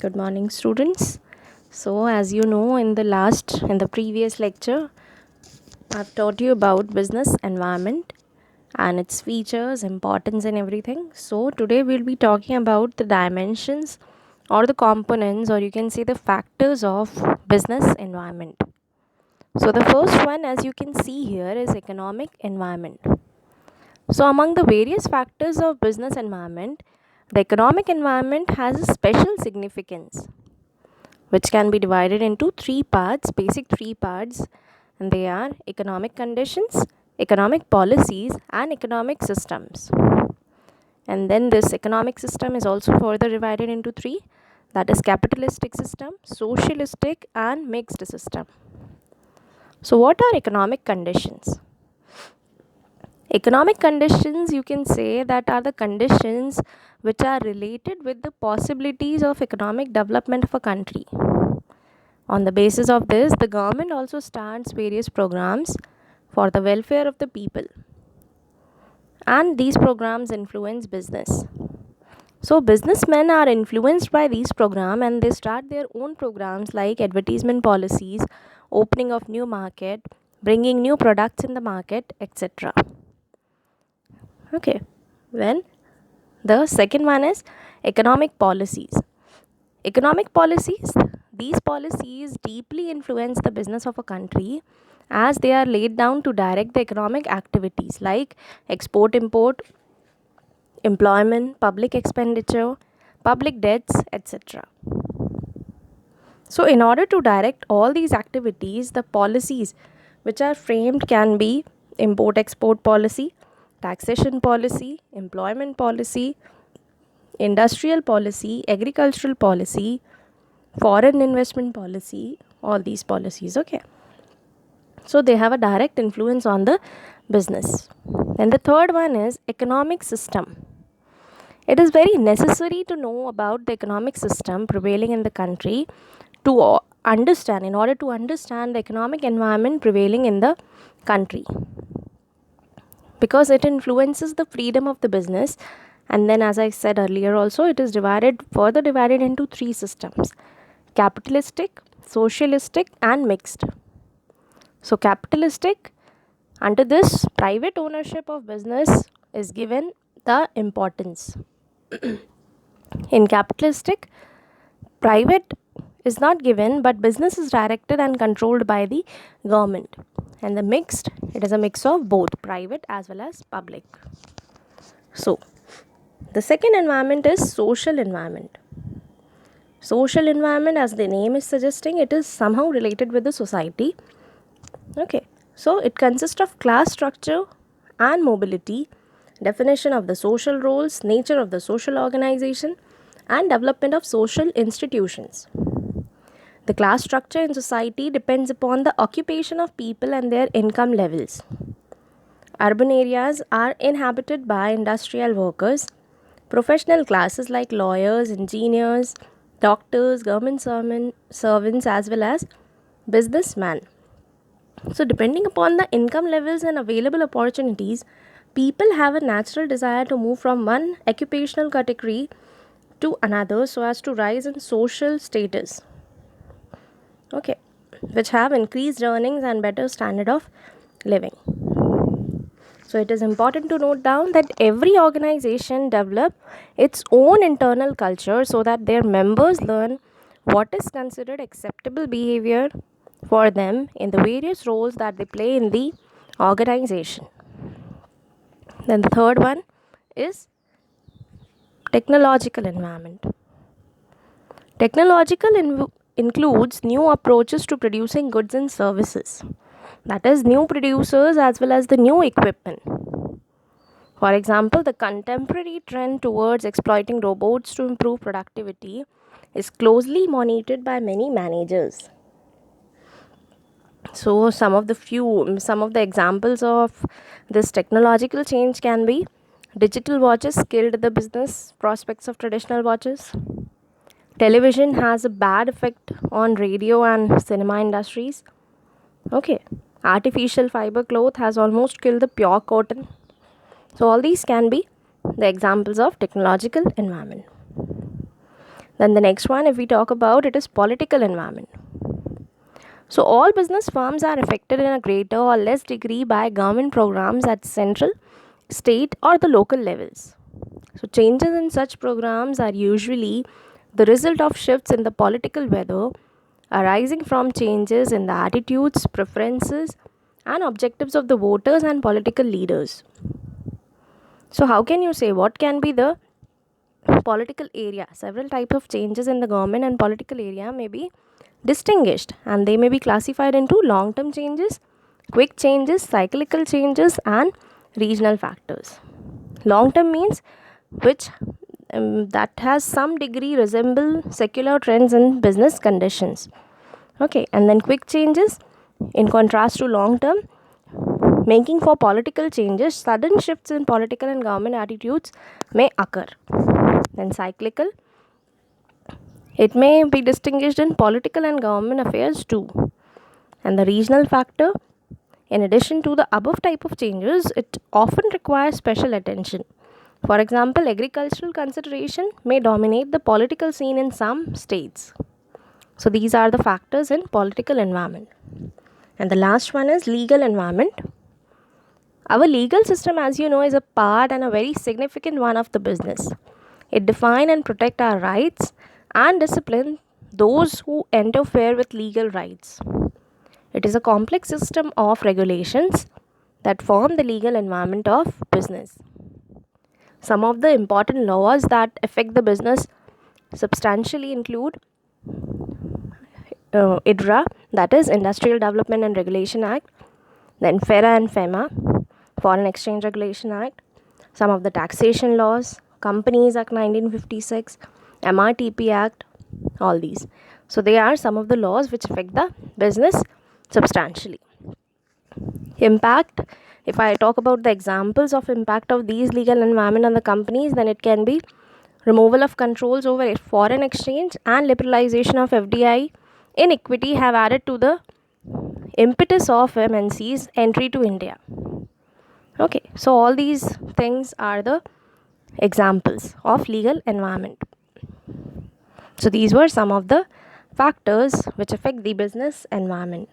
Good morning, students. So, as you know, in the previous lecture, I've taught you about business environment and its features, importance, and everything. So, today we'll be talking about the dimensions or the components, or you can say the factors of business environment. So, the first one, as you can see here, is economic environment. So, among the various factors of business environment, the economic environment has a special significance which can be divided into basic three parts, and they are economic conditions, economic policies, and economic systems. And then this economic system is also further divided into three, that is capitalistic system, socialistic, and mixed system. So, what are economic conditions? Economic conditions, you can say, that are the conditions which are related with the possibilities of economic development of a country. On the basis of this, the government also starts various programs for the welfare of the people, and these programs influence business. So, businessmen are influenced by these programs and they start their own programs like advertisement policies, opening of new market, bringing new products in the market, etc. Okay, then the second one is economic policies. Economic policies, these policies deeply influence the business of a country as they are laid down to direct the economic activities like export import, employment, public expenditure, public debts, etc. So, in order to direct all these activities, the policies which are framed can be import export policy, taxation policy, employment policy, industrial policy, agricultural policy, foreign investment policy, all these policies. Okay, so they have a direct influence on the business. And the third one is economic system. It is very necessary to know about the economic system prevailing in the country to understand, in order to understand the economic environment prevailing in the country, because it influences the freedom of the business. And then, as I said earlier also, it is further divided into three systems: capitalistic, socialistic, and mixed. So, capitalistic, under this, private ownership of business is given the importance. In capitalistic, private is not given, but business is directed and controlled by the government. And the mixed, it is a mix of both private as well as public. So, the second environment is social environment. Social environment, as the name is suggesting, it is somehow related with the society. Okay, so it consists of class structure and mobility, definition of the social roles, nature of the social organization, and development of social institutions. The class structure in society depends upon the occupation of people and their income levels. Urban areas are inhabited by industrial workers, professional classes like lawyers, engineers, doctors, government servants, as well as businessmen. So, depending upon the income levels and available opportunities, people have a natural desire to move from one occupational category to another so as to rise in social status. Okay, which have increased earnings and better standard of living. So, it is important to note down that every organization develop its own internal culture so that their members learn what is considered acceptable behavior for them in the various roles that they play in the organization. Then the third one is technological environment. Technological includes new approaches to producing goods and services, that is, new producers as well as the new equipment. For example, the contemporary trend towards exploiting robots to improve productivity is closely monitored by many managers. So, some of the examples of this technological change can be digital watches killed the business prospects of traditional watches. Television has a bad effect on radio and cinema industries. Okay, artificial fiber cloth has almost killed the pure cotton. So, all these can be the examples of technological environment. Then the next one, if we talk about it, is political environment. So all business firms are affected in a greater or less degree by government programs at central, state, or the local levels. So changes in such programs are usually the result of shifts in the political weather arising from changes in the attitudes, preferences, and objectives of the voters and political leaders. So how can you say what can be the political area? Several types of changes in the government and political area may be distinguished, and they may be classified into long term changes, quick changes, cyclical changes, and regional factors. Long term means which that has some degree resemble secular trends and business conditions. Okay, and then quick changes in contrast to long term, making for political changes, sudden shifts in political and government attitudes may occur. Then cyclical, it may be distinguished in political and government affairs too. And the regional factor, in addition to the above type of changes, it often requires special attention. For example, agricultural consideration may dominate the political scene in some states. So these are the factors in political environment. And the last one is legal environment. Our legal system, as you know, is a part and a very significant one of the business. It defines and protects our rights and discipline those who interfere with legal rights. It is a complex system of regulations that form the legal environment of business. Some of the important laws that affect the business substantially include IDRA, that is Industrial Development and Regulation Act, then FERA and FEMA, Foreign Exchange Regulation Act, some of the taxation laws, Companies Act 1956, MRTP Act, all these. So they are some of the laws which affect the business substantially. Impact, if I talk about the examples of impact of these legal environment on the companies, then it can be removal of controls over foreign exchange and liberalization of FDI in equity have added to the impetus of MNC's entry to India. Okay, so all these things are the examples of legal environment. So these were some of the factors which affect the business environment.